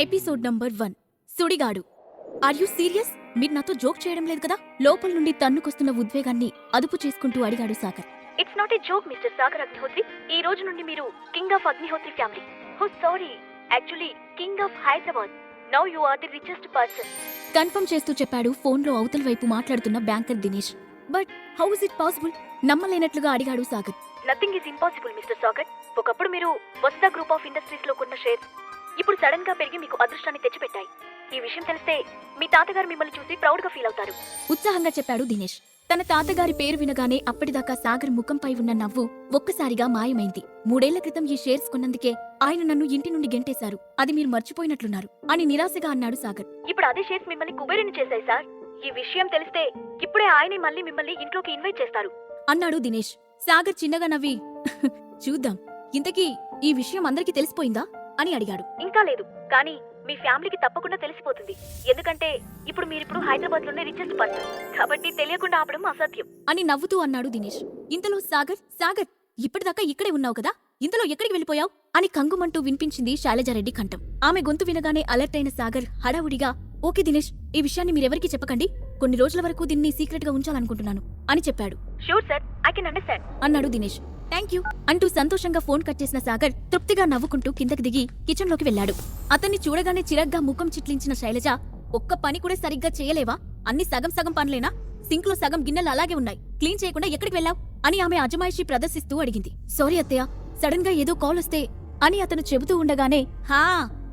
Episode number 1 సుడిగాడు. Are you serious? మీరు నాతో జోక్ చేయడం లేదు కదా? లోపల నుండి తన్నుకొస్తున్న ఉద్వేగాన్ని అదుపు చేసుకుంటూ అడిగాడు Sagar. It's not a joke mister Sagar Agnihotri. ఈ రోజు నుండి మీరు king of Agnihotri family. Oh sorry, actually king of Hyderabad. Now you are the richest person. Confirm చేస్తూ చెప్పాడు ఫోన్లో అవతల వైపు మాట్లాడుతున్న banker Dinesh. But how is it possible? నమ్మలేనట్లుగా అడిగాడు Sagar. Nothing is impossible mister Sagar. ఒకప్పుడు మీరు వసుదా గ్రూప్ ఆఫ్ ఇండస్ట్రీస్ లో కొన్న షేర్స్ ఇప్పుడు సడన్ గా పెరిగి మీకు అదృష్టాన్ని తెచ్చిపెట్టాయి. ఈ విషయం తెలిస్తే మీ తాతగారు మిమ్మల్ని చూసి ప్రౌడ్ గా ఫీల్ అవుతారు. ఉత్సాహంగా చెప్పాడు దినేష్. తన తాతగారి పేరు వినగానే అప్పటిదాకా సాగర్ ముఖంపై ఉన్న నవ్వు ఒక్కసారిగా మాయమైంది. 3 ఏళ్ల క్రితం ఈ షేర్స్ కొన్నందుకే ఆయన నన్ను ఇంటి నుండి గెంటేశారు. అది మీరు మర్చిపోయినట్లున్నారు అని నిరాశగా అన్నాడు సాగర్. ఇప్పుడు అదే షేర్స్ మిమ్మల్ని కుబేరుని చేశాయి సార్. ఈ విషయం తెలిస్తే ఇప్పుడే ఆయనే మళ్ళీ మిమ్మల్ని ఇంట్లోకి ఇన్వైట్ చేస్తారు అన్నాడు దినేష్. సాగర్ చిన్నగా నవ్వి చూద్దాం, ఇంతకీ ఈ విషయం అందరికీ తెలిసిపోయిందా అని అడిగాడు. ఇంకా లేదు, కానీ మీ ఫ్యామిలీకి తప్పకుండా తెలిసిపోతుంది. ఎందుకంటే ఇప్పుడు మీరిప్పుడు హైదరాబాద్ లోనే రిచెస్ట్ పర్సన్ కాబట్టి తెలియకుండా ఆపడం అసాధ్యం అని నవ్వుతూ అన్నాడు దినేష్. ఇంతలో సాగర్ ఇప్పటిదాకా ఇక్కడే ఉన్నావు కదా, ఇంతలో ఎక్కడికి వెళ్ళిపోయావు అని కంగుమంటూ వినిపించింది శైలజారెడ్డి కంఠం. ఆమె గొంతు వినగానే అలర్ట్ అయిన సాగర్ హడావుడిగా, ఓకే దినేష్, ఈ విషయాన్ని మీరెవరికీ చెప్పకండి. కొన్ని రోజుల వరకు దీన్ని సీక్రెట్ గా ఉంచాలనుకుంటున్నాను అని చెప్పాడు. Sure sir, I can understand అన్నాడు దినేష్. థ్యాంక్యూ అంటూ సంతోషంగా ఫోన్ కట్ చేసిన సాగర్ తృప్తిగా నవ్వుకుంటూ కిందకి దిగి కిచెన్ లోకి వెళ్లాడు. అతన్ని చూడగానే చిరగ్గా ముఖం చిట్లించిన శైలజ, ఒక్క పని కూడా సరిగ్గా చేయలేవా? అన్ని సగం సగం పనులేనా? సింక్ లో సగం గిన్నెలు అలాగే ఉన్నాయి, క్లీన్ చేయకుండా ఎక్కడికి వెళ్ళావు అని ఆమె అజమాయిషీ ప్రదర్శిస్తూ అడిగింది. సారీ అత్తయ్య, సడన్ గా ఏదో కాల్ వస్తే అని అతను చెబుతూ ఉండగానే, హా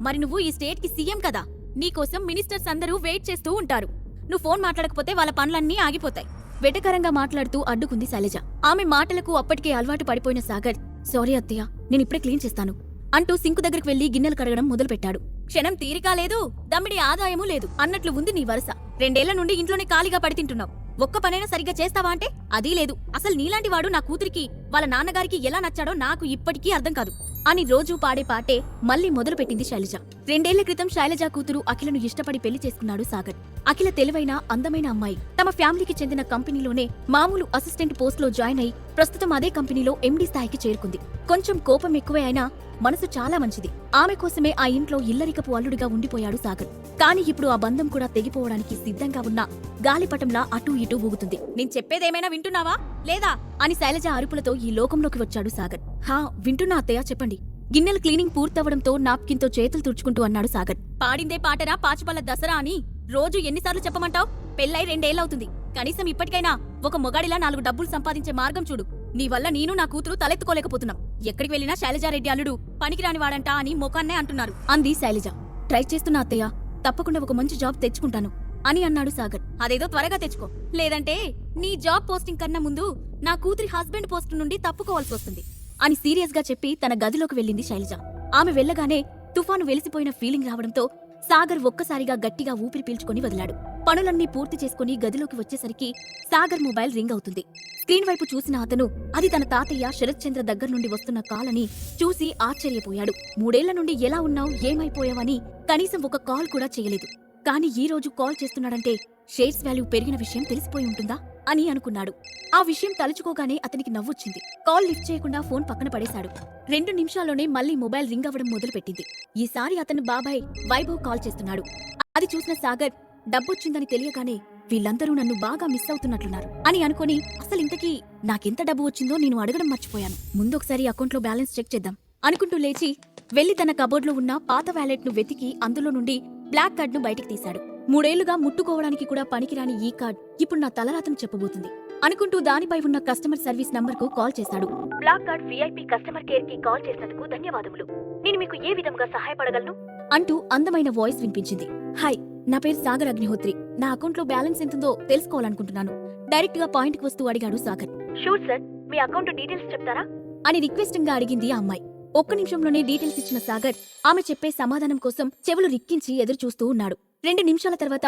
మరి నువ్వు ఈ స్టేట్ కి సీఎం కదా, నీకోసం మినిస్టర్స్ అందరూ వెయిట్ చేస్తూ ఉంటారు. నువ్వు ఫోన్ మాట్లాడకపోతే వాళ్ళ పనులన్నీ ఆగిపోతాయి. వెటకరంగా మాట్లాడుతూ అడ్డుకుంది శైలజ. ఆమె మాటలకు అప్పటికే అలవాటు పడిపోయిన సాగర్, సారీ అత్తయ్య, నేనిప్పుడే క్లీన్ చేస్తాను అంటూ సింకు దగ్గరికి వెళ్లి గిన్నెలు కడగడం మొదలుపెట్టాడు. క్షణం తీరికా లేదు, దమ్మిడి ఆదాయమూ లేదు అన్నట్లు ఉంది నీ వరుస. 2 ఏళ్ల నుండి ఇంట్లోనే ఖాళీగా పడి తింటున్నావు. ఒక్క పనైనా సరిగ్గా చేస్తావా అంటే అదీ లేదు. అసలు నీలాంటి వాడు నా కూతురికి వాళ్ళ నాన్నగారికి ఎలా నచ్చాడో నాకు ఇప్పటికీ అర్థం కాదు అని రోజూ పాడే పాటే మళ్లీ మొదలుపెట్టింది శైలజ. 2 ఏళ్ల క్రితం శైలజ కూతురు అఖిలను ఇష్టపడి పెళ్లి చేసుకున్నాడు సాగర్. అఖిల తెలివైన అందమైన అమ్మాయి. తమ ఫ్యామిలీకి చెందిన కంపెనీలోనే మామూలు అసిస్టెంట్ పోస్ట్ లో జాయిన్ అయి ప్రస్తుతం అదే కంపెనీలో ఎండీ స్థాయికి చేరుకుంది. కొంచెం కోపం ఎక్కువే అయినా మనసు చాలా మంచిది. ఆమె కోసమే ఆ ఇంట్లో ఇల్లరికపు అల్లుడిగా ఉండిపోయాడు సాగర్. కానీ ఇప్పుడు ఆ బంధం కూడా తెగిపోవడానికి సిద్ధంగా ఉన్న గాలిపటంలా అటూ ఇటూ ఊగుతుంది. నేను చెప్పేదేమైనా వింటున్నావా లేదా అని శైలజ అరుపులతో ఈ లోకంలోకి వచ్చాడు సాగర్. హా వింటున్నా అత్తయ్య, చెప్పండి. గిన్నెల క్లీనింగ్ పూర్తవడంతో నాప్కిన్తో చేతులు తుడుచుకుంటూ అన్నాడు సాగర్. పాడిందే పాటరా పాచిపల్ల దసరా అని రోజు ఎన్నిసార్లు చెప్పమంటావు? పెళ్ళై 2 ఏళ్లవుతుంది. కనీసం ఇప్పటికైనా ఒక మొగాడిలా 4 డబ్బులు సంపాదించే మార్గం చూడు. నీ వల్ల నేను నా కూతురు తలెత్తుకోలేకపోతున్నాం. ఎక్కడికి వెళ్లినా శైలజారెడ్డి అల్లుడు పనికిరాని వాడంటా అని మొకాన్నే అంటున్నారు అంది శైలజ. ట్రై చేస్తున్నా అత్తయ్య, తప్పకుండా ఒక మంచి జాబ్ తెచ్చుకుంటాను అని అన్నాడు సాగర్. అదేదో త్వరగా తెచ్చుకో, లేదంటే నీ జాబ్ పోస్టింగ్ కన్నా ముందు నా కూతురి హస్బెండ్ పోస్ట్ నుండి తప్పుకోవాల్సి వస్తుంది అని సీరియస్ గా చెప్పి తన గదిలోకి వెళ్ళింది శైలజ. ఆమె వెళ్లగానే తుఫాను వెలిసిపోయిన ఫీలింగ్ రావడంతో సాగర్ ఒక్కసారిగా గట్టిగా ఊపిరి పీల్చుకొని వదిలాడు. పనులన్నీ పూర్తి చేసుకుని గదిలోకి వచ్చేసరికి సాగర్ మొబైల్ రింగ్ అవుతుంది. స్క్రీన్ వైపు చూసిన అతను అది తన తాతయ్య శరత్ చంద్ర దగ్గర నుండి వస్తున్న కాలని చూసి ఆశ్చర్యపోయాడు. 3 ఏళ్ల నుండి ఎలా ఉన్నావు, ఏమైపోయావని కనీసం ఒక కాల్ కూడా చేయలేదు. కానీ ఈ రోజు కాల్ చేస్తున్నాడంటే షేర్స్ వాల్యూ పెరిగిన విషయం తెలిసిపోయి ఉంటుందా అని అనుకున్నాడు. ఆ విషయం తలుచుకోగానే అతనికి నవ్వొచ్చింది. కాల్ లిఫ్ట్ చేయకుండా ఫోన్ పక్కన పడేశాడు. 2 నిమిషాల్లోనే మళ్లీ మొబైల్ రింగ్ అవ్వడం మొదలుపెట్టింది. ఈసారి అతను బాబాయ్ వైభవ్ కాల్ చేస్తున్నాడు. అది చూసిన సాగర్ డబ్బొచ్చిందని తెలియగానే వీళ్ళందరూ నన్ను బాగా మిస్ అవుతున్నట్లున్నారు అని అనుకుని, అసలింతకీ నాకెంత డబ్బు వచ్చిందో నేను అడగడం మర్చిపోయాను, ముందొకసారి అకౌంట్లో బ్యాలెన్స్ చెక్ చేద్దాం అనుకుంటూ లేచి వెళ్లి తన కబోర్డ్లో ఉన్న పాత వ్యాలెట్ ను వెతికి అందులో నుండి బ్లాక్ కార్డ్ ను బయటికి తీశాడు. 3 ఏళ్లుగా ముట్టుకోవడానికి కూడా పనికిరాని ఈ కార్డ్ ఇప్పుడు నా తలరాతను చెప్పబోతుంది అనుకుంటూ దానిపై ఉన్న కస్టమర్ సర్వీస్ నంబర్ కు కాల్ చేశాడు. Black card VIP customer care కి కాల్ చేసినందుకు ధన్యవాదములు. నేను మీకు ఏ విధంగా సహాయపడగలను అంటూ అందమైన వాయిస్ వినిపించింది. హాయ్, నా పేరు సాగర్ అగ్నిహోత్రి. నా అకౌంట్లో బ్యాలెన్స్ ఎంతుందో తెలుసుకోవాలనుకుంటున్నాను డైరెక్ట్ గా పాయింట్ కు వస్తూ అడిగాడు సాగర్. షూర్ సార్, మీ అకౌంట్ డీటెయిల్స్ చెప్తారా అని రిక్వెస్టింగ్ గా అడిగింది ఆ అమ్మాయి. ఒక్క నిమిషంలోనే డీటెయిల్స్ ఇచ్చిన సాగర్ ఆమె చెప్పే సమాధానం కోసం చెవులు రిక్కించి ఎదురు చూస్తూ ఉన్నాడు. 2 నిమిషాల తర్వాత,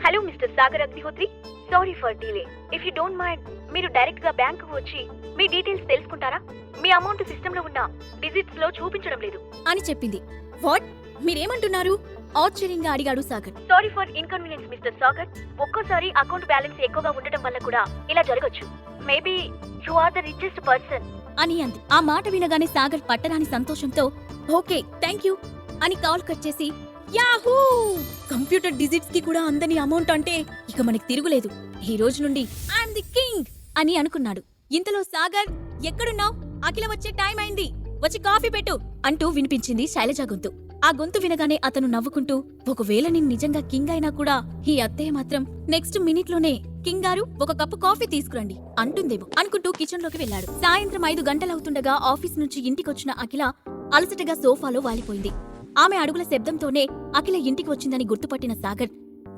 hello mister Sagar Agnihotri, sorry for delay. If you don't mind మీరు డైరెక్ట్ గా బ్యాంక్ కు వచ్చి మీ డీటెయిల్స్ తెలుసుకుంటారా? మీ అమౌంట్ సిస్టమ్ లో ఉన్న డిజిట్స్ లో చూపించడం లేదు అని చెప్పింది. వాట్, మీరేమంటున్నారు? ఆశ్చర్యంగా అడిగాడు Sagar. Sorry for inconvenience mister Sagar. ఒక్కోసారి అకౌంట్ బ్యాలెన్స్ ఎక్కువగా ఉండటం వల్ల కూడా ఇలా జరగచ్చు. Maybe you are the richest person అని అంది. ఆ మాట వినగానే సాగర్ పట్టరాని సంతోషంతో ఓకే థ్యాంక్ యూ అని కాల్ కట్ చేసి యాహూ! కంప్యూటర్ డిజిట్స్ కి కూడా అందని అమౌంట్ అంటే ఇక మనకి తిరుగులేదు. ఈ రోజు నుండి ఐఎమ్ ది కింగ్ అని అనుకున్నాడు. ఇంతలో సాగర్, ఎక్కడున్నావ్? అఖిల వచ్చే టైం అయింది, వచ్చి కాఫీ పెట్టు అంటూ వినిపించింది శైలజ గొంతు. ఆ గొంతు వినగానే అతను నవ్వుకుంటూ, ఒకవేళ నేను నిజంగా కింగ్ అయినా కూడా ఈ అత్తయ్య మాత్రం నెక్స్ట్ మినిట్ లోనే కింగ్ గారు ఒక కప్పు కాఫీ తీసుకురండి అంటుందేమో అనుకుంటూ కిచెన్ లోకి వెళ్లాడు. సాయంత్రం 5 గంటలవుతుండగా ఆఫీస్ నుంచి ఇంటికొచ్చిన అఖిల అలసటగా సోఫాలో వాలిపోయింది. ఆమె అడుగుల శబ్దంతోనే అఖిల ఇంటికి వచ్చిందని గుర్తుపట్టిన సాగర్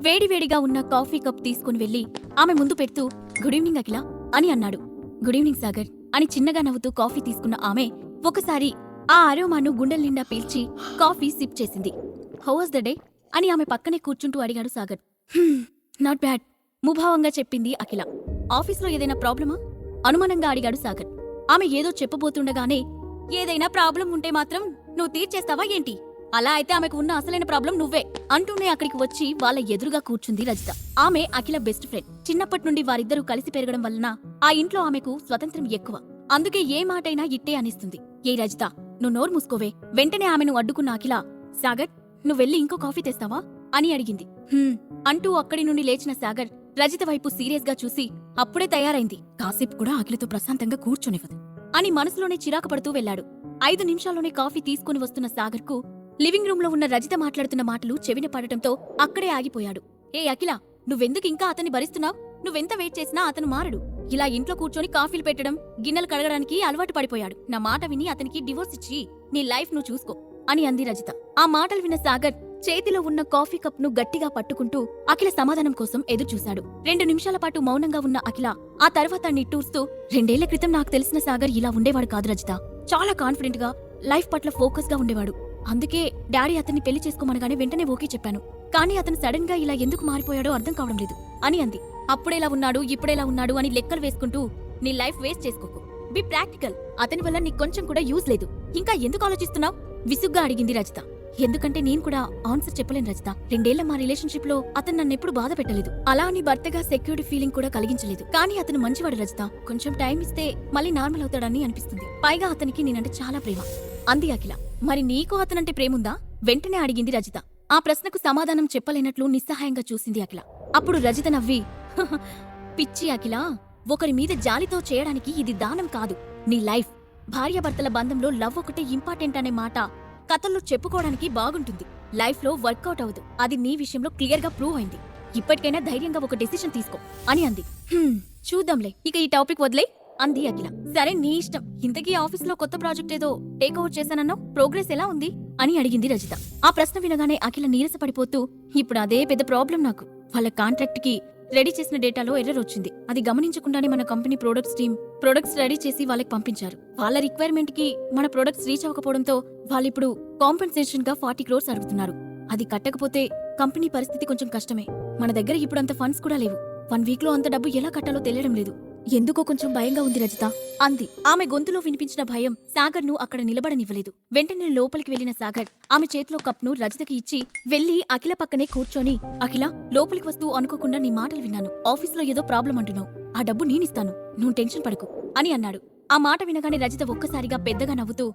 వేడివేడిగా ఉన్న కాఫీ కప్ తీసుకుని వెళ్లి ఆమె ముందు పెడుతూ, గుడ్ ఈవినింగ్ అఖిల అని అన్నాడు. గుడ్ ఈవినింగ్ సాగర్ అని చిన్నగా నవ్వుతూ కాఫీ తీసుకున్న ఆమె ఒకసారి ఆ అరోమాను గుండెల నిండా పీల్చి కాఫీ సిప్ చేసింది. హౌ వాస్ ద డే అని ఆమె పక్కనే కూర్చుంటూ అడిగాడు సాగర్. నాట్ బ్యాడ్ ముభావంగా చెప్పింది అఖిల. ఆఫీస్లో ఏదైనా ప్రాబ్లమా అనుమానంగా అడిగాడు సాగర్. ఆమె ఏదో చెప్పబోతుండగానే, ఏదైనా ప్రాబ్లం ఉంటే మాత్రం నువ్వు తీర్చేస్తావా ఏంటి? అలా అయితే ఆమెకు ఉన్న అసలైన ప్రాబ్లం నువ్వే అంటూనే అక్కడికి వచ్చి వాళ్ళ ఎదురుగా కూర్చుంది రజిత. ఆమె అఖిల బెస్ట్ ఫ్రెండ్. చిన్నప్పటి నుండి వారిద్దరూ కలిసి పెరగడం వలన ఆ ఇంట్లో ఆమెకు స్వతంత్రం ఎక్కువ. అందుకే ఏ మాటైనా ఇట్టే అనిస్తుంది. ఏ రజిత, నువ్వు నోరు మూసుకోవే. వెంటనే ఆమెను అడ్డుకున్న అఖిల, సాగర్ నువ్వెళ్ళి ఇంకో కాఫీ తెస్తావా అని అడిగింది. అంటూ అక్కడి నుండి లేచిన సాగర్ రజిత వైపు సీరియస్ గా చూసి, అప్పుడే తయారైంది, కాసేపు కూడా అఖిలతో ప్రశాంతంగా కూర్చొనివ్వదు అని మనసులోనే చిరాకు పడుతూ వెళ్లాడు. 5 నిమిషాల్లోనే కాఫీ తీసుకుని వస్తున్న సాగర్ కు లివింగ్ రూమ్ లో ఉన్న రజిత మాట్లాడుతున్న మాటలు చెవిన పడటంతో అక్కడే ఆగిపోయాడు. ఏ అఖిల, నువ్వెందుకు ఇంకా అతన్ని భరిస్తున్నావు? నువ్వెంత వెయిట్ చేసినా అతను మారడు. ఇలా ఇంట్లో కూర్చొని కాఫీలు పెట్టడం, గిన్నెలు కడగడానికి అలవాటు పడిపోయాడు. నా మాట విని అతనికి డివోర్స్ ఇచ్చి నీ లైఫ్ నువ్వు చూసుకో అని అంది రజిత. ఆ మాటలు విన్న సాగర్ చేతిలో ఉన్న కాఫీ కప్ ను గట్టిగా పట్టుకుంటూ అఖిల సమాధానం కోసం ఎదురుచూశాడు. 2 నిమిషాల పాటు మౌనంగా ఉన్న అఖిల ఆ తర్వాత నిట్టూర్స్తూ, 2 ఏళ్ల క్రితం నాకు తెలిసిన సాగర్ ఇలా ఉండేవాడు కాదు రజిత. చాలా కాన్ఫిడెంట్ గా, లైఫ్ పట్ల ఫోకస్ గా ఉండేవాడు. అందుకే డాడీ అతన్ని పెళ్లి చేసుకోమనగానే వెంటనే ఓకే చెప్పాను. కానీ అతను సడన్ గా ఇలా ఎందుకు మారిపోయాడో అర్థం కావడం లేదు అని అంది. అప్పుడేలా ఉన్నాడు, ఇప్పుడేలా ఉన్నాడు అని లెక్కలు వేసుకుంటూ నీ లైఫ్ వేస్ట్ చేసుకోకు. Be practical. అతని వల్ల నీకు కొంచెం కూడా యూజ్ లేదు. ఇంకా ఎందుకు ఆలోచిస్తున్నావు? విసుగ్గా అడిగింది రజిత. ఎందుకంటే నేను కూడా ఆన్సర్ చెప్పలేను రజిత. 2 ఏళ్ల మా రిలేషన్షిప్ లో అతను నన్నెప్పుడు బాధ పెట్టలేదు. అలా అని భర్తగా సెక్యూరిటీ ఫీలింగ్ కూడా కలిగించలేదు. కానీ అతను మంచివాడు రజిత. కొంచెం టైం ఇస్తే మళ్ళీ నార్మల్ అవుతాడని అనిపిస్తుంది. పైగా అతనికి నేనంటే చాలా ప్రేమ అంది అఖిల. మరి నీకు అతనంటే ప్రేముందా వెంటనే అడిగింది రజిత. ఆ ప్రశ్నకు సమాధానం చెప్పలేనట్లు నిస్సహాయంగా చూసింది అఖిల. అప్పుడు రజిత నవ్వి, పిచ్చి అఖిల, ఒకరి మీద జాలితో చేయడానికి ఇది దానం కాదు, నీ లైఫ్. భార్యాభర్తల బంధంలో లవ్ ఒకటే ఇంపార్టెంట్ అనే మాట కథల్లో చెప్పుకోవడానికి బాగుంటుంది. లైఫ్ లో వర్కౌట్ అవ్వదు. అది నీ విషయంలో క్లియర్ గా ప్రూవ్ అయింది. ఇప్పటికైనా ధైర్యంగా ఒక డెసిషన్ తీసుకో అని అంది. చూద్దాంలే, ఇక ఈ టాపిక్ వదిలే అంది అఖిల. సరే నీ ఇష్టం. ఇంతకీ ఆఫీస్ లో కొత్త ప్రాజెక్ట్ ఏదో టేక్ ఓవర్ చేశానన్నావు, ప్రోగ్రెస్ ఎలా ఉంది అని అడిగింది రజిత. ఆ ప్రశ్న వినగానే అఖిల నీరసపడిపోతూ, ఇప్పుడు అదే పెద్ద ప్రాబ్లం నాకు. వాళ్ళ కాంట్రాక్ట్ కి రెడీ చేసిన డేటాలో ఎర్రర్ వచ్చింది. అది గమనించకుండానే మన company products team products ready చేసి వాళ్ళకి పంపించారు. వాళ్ళ రిక్వైర్మెంట్ కి మన ప్రొడక్ట్స్ రీచ్ అవ్వకపోవడంతో వాళ్ళిప్పుడు కాంపెన్సేషన్ గా 40 crores అడుగుతున్నారు. అది కట్టకపోతే కంపెనీ పరిస్థితి కొంచెం కష్టమే. మన దగ్గర ఇప్పుడు అంత ఫండ్స్ కూడా లేవు. 1 వీక్ లో అంత డబ్బు ఎలా కట్టాలో తెలియడం లేదు. ఎందుకో కొంచెం భయంగా ఉంది రజిత అంది. ఆమె గొంతులో వినిపించిన భయం సాగర్ ను అక్కడ నిలబడనివ్వలేదు. వెంటనే లోపలికి వెళ్లిన సాగర్ ఆమె చేతిలో కప్ ను రజితకి ఇచ్చి వెళ్లి అఖిల పక్కనే కూర్చొని, అఖిల లోపలికి వస్తూ అనుకోకుండా నీ మాటలు విన్నాను. ఆఫీస్ లో ఏదో ప్రాబ్లం అంటున్నావు. ఆ డబ్బు నేనిస్తాను, నువ్వు టెన్షన్ పడకు అని అన్నాడు. ఆ మాట వినగానే రజిత ఒక్కసారిగా పెద్దగా నవ్వుతూ,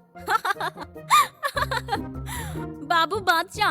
బాబు బాద్షా,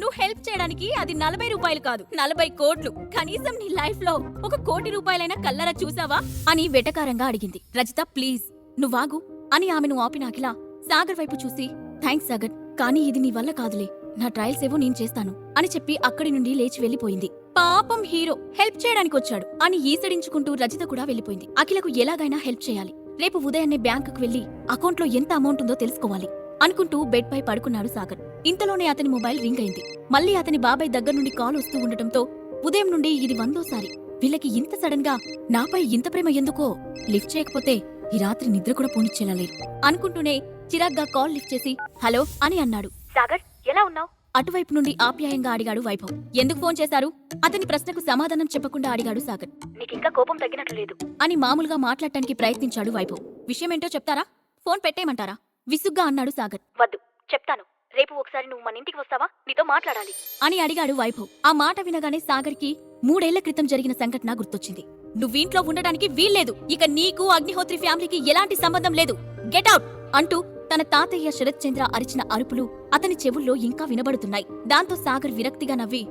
నువ్వు హెల్ప్ చేయడానికి అది 40 రూపాయలు కాదు, 40 కోట్లు. కనీసం నీ లైఫ్ లో 1 కోటి రూపాయలైనా కల్లరా చూసావా అని వెటకారంగా అడిగింది. రజిత ప్లీజ్ నువ్వాగు అని ఆమెను ఆపిన అఖిల సాగర్ వైపు చూసి, థ్యాంక్స్ సాగర్, కానీ ఇది నీ వల్ల కాదులే. నా ట్రయల్స్ ఏవో నేను చేస్తాను అని చెప్పి అక్కడి నుండి లేచి వెళ్లిపోయింది. పాపం హీరో హెల్ప్ చేయడానికి వచ్చాడు అని ఈసడించుకుంటూ రజిత కూడా వెళ్లిపోయింది. అఖిలకు ఎలాగైనా హెల్ప్ చేయాలి. రేపు ఉదయాన్నే బ్యాంకుకు వెళ్లి అకౌంట్లో ఎంత అమౌంట్ ఉందో తెలుసుకోవాలి అనుకుంటూ బెడ్ పై పడుకున్నాడు సాగర్. ఇంతలోనే అతని మొబైల్ రింగ్ అయింది. మళ్ళీ అతని బాబాయ్ దగ్గర నుండి కాల్ వస్తూ ఉండటంతో ఉదయం నుండి ఇది 100వ సారి. వీళ్ళకి ఇంత సడన్ గా నాపై ఇంత ప్రేమ ఎందుకో? లిఫ్ట్ చేయకపోతే ఈ రాత్రి నిద్ర కూడా పోనిచ్చేలా లేరు అనుకుంటూనే చిరాగ్గా కాల్ లిఫ్ట్ చేసి హలో అని అన్నాడు. సాగర్, ఎలా ఉన్నావు? అటువైపు నుండి ఆప్యాయంగా అడిగాడు వైభవ్. ఎందుకు ఫోన్ చేశారు? అతని ప్రశ్నకు సమాధానం చెప్పకుండా అడిగాడు సాగర్. నీకింకా కోపం తగ్గినట్లు లేదు అని మామూలుగా మాట్లాడటానికి ప్రయత్నించాడు వైభవ్. విషయమేంటో చెప్తారా? ఫోన్ పెట్టేయమంటారా విసుగ్గా అన్నాడు సాగర్. వద్దు, చెప్తాను. రేపు ఒకసారి నువ్వు మన ఇంటికి వస్తావా? నీతో మాట్లాడాలి అని అడిగాడు వైభవ్. ఆ మాట వినగానే సాగర్ కి 3 ఏళ్ల క్రితం జరిగిన సంఘటన గుర్తొచ్చింది. నువ్వింట్లో ఉండడానికి వీల్లేదు. ఇక నీకు అగ్నిహోత్రి ఫ్యామిలీకి ఎలాంటి సంబంధం లేదు. గెట్ అవుట్ అంటూ తన తాతయ్య శరత్ చంద్ర అరిచిన అరుపులు అతని చెవుల్లో ఇంకా వినబడుతున్నాయి. దాంతో సాగర్ విరక్తిగా నవ్వి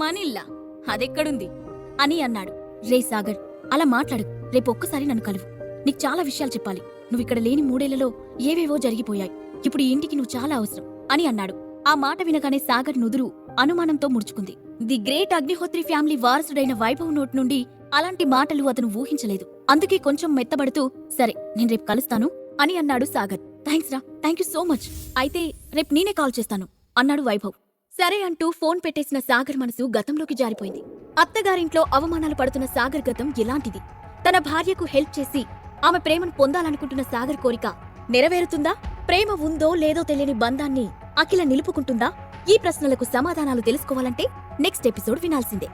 మనిల్లా అదెక్కడుంది అని అన్నాడు. రే సాగర్, అలా మాట్లాడు. రేపొక్కసారి నన్ను కలువు. నీకు చాలా విషయాలు చెప్పాలి. నువ్విక్కడ లేని 3 ఏళ్లలో ఏవేవో జరిగిపోయాయి. ఇప్పుడు ఈ ఇంటికి నువ్వు చాలా అవసరం అని అన్నాడు. ఆ మాట వినగానే సాగర్ నుదురు అనుమానంతో ముడుచుకుంది. ది గ్రేట్ అగ్నిహోత్రి ఫ్యామిలీ వారసుడైన వైభవ్ నోట్ నుండి అలాంటి మాటలు అతను ఊహించలేదు. అందుకే కొంచెం మెత్తబడుతూ సరే, నేను రేపు కలుస్తాను అని అన్నాడు సాగర్. థ్యాంక్స్ రా, థ్యాంక్ సో మచ్. అయితే రేపు నేనే కాల్ చేస్తాను అన్నాడు వైభవ్. సరే అంటూ ఫోన్ పెట్టేసిన సాగర్ మనసు గతంలోకి జారిపోయింది. అత్తగారింట్లో అవమానాలు పడుతున్న సాగర్ గతం ఎలాంటిది? తన భార్యకు హెల్ప్ చేసి ఆమె ప్రేమను పొందాలనుకుంటున్న సాగర్ కోరిక నెరవేరుతుందా? ప్రేమ ఉందో లేదో తెలియని బంధాన్ని అఖిల నిలుపుకుంటుందా? ఈ ప్రశ్నలకు సమాధానాలు తెలుసుకోవాలంటే నెక్స్ట్ ఎపిసోడ్ వినాల్సిందే.